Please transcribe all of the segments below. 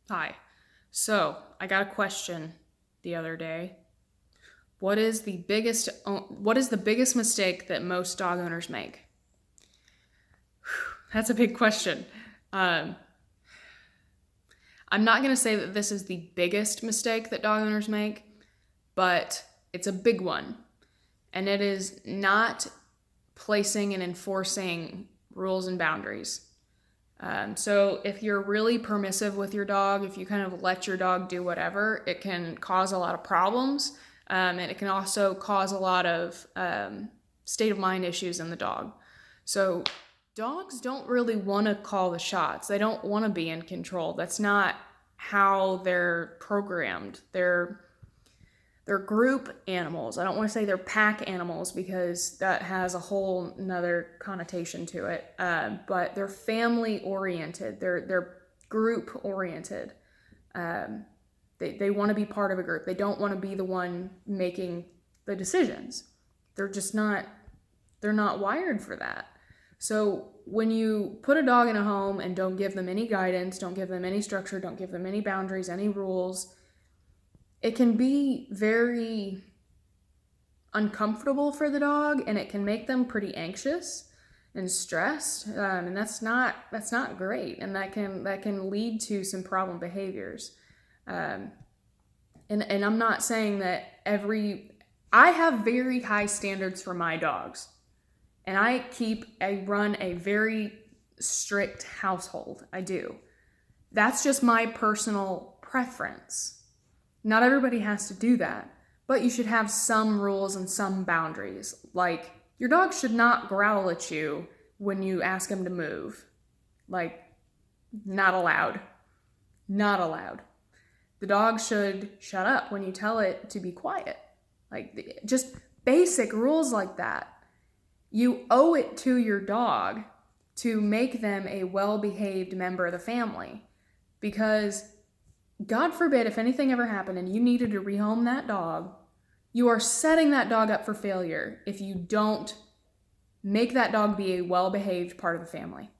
Hi. So, I got a question the other day. What is the biggest mistake that most dog owners make? That's a big question. Um, I'm not going to say that this is the biggest mistake that dog owners make, but it's a big one. And it is not placing and enforcing rules and boundaries. So if you're really permissive with your dog, if you kind of let your dog do whatever, it can cause a lot of problems, and it can also cause a lot of state of mind issues in the dog. So dogs don't really want to call the shots. They don't want to be in control. That's not how they're programmed. They're group animals. I don't want to say they're pack animals because that has a whole another connotation to it. But they're family oriented. They're group oriented. They want to be part of a group. They don't want to be the one making the decisions. They're just not. They're not wired for that. So when you put a dog in a home and don't give them any guidance, don't give them any structure, don't give them any boundaries, any rules, it can be very uncomfortable for the dog, and it can make them pretty anxious and stressed, and that's not great, and that can lead to some problem behaviors. um, and I'm not saying that I have very high standards for my dogs, and I run a very strict household. I do. That's just my personal preference. Not everybody has to do that, but you should have some rules and some boundaries. Like, your dog should not growl at you when you ask him to move. Like, not allowed. Not allowed. The dog should shut up when you tell it to be quiet. Like, just basic rules like that. You owe it to your dog to make them a well behaved member of the family, because God forbid if anything ever happened and you needed to rehome that dog, you are setting that dog up for failure if you don't make that dog be a well behaved part of the family.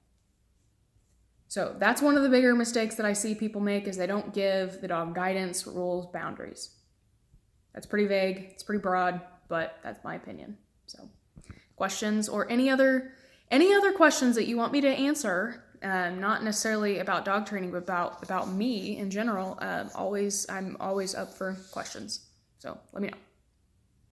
So that's one of the bigger mistakes that I see people make, is they don't give the dog guidance, rules, boundaries. That's pretty vague, it's pretty broad, but that's my opinion. So, questions or any other questions that you want me to answer, not necessarily about dog training, but about me in general, I'm always up for questions. So let me know.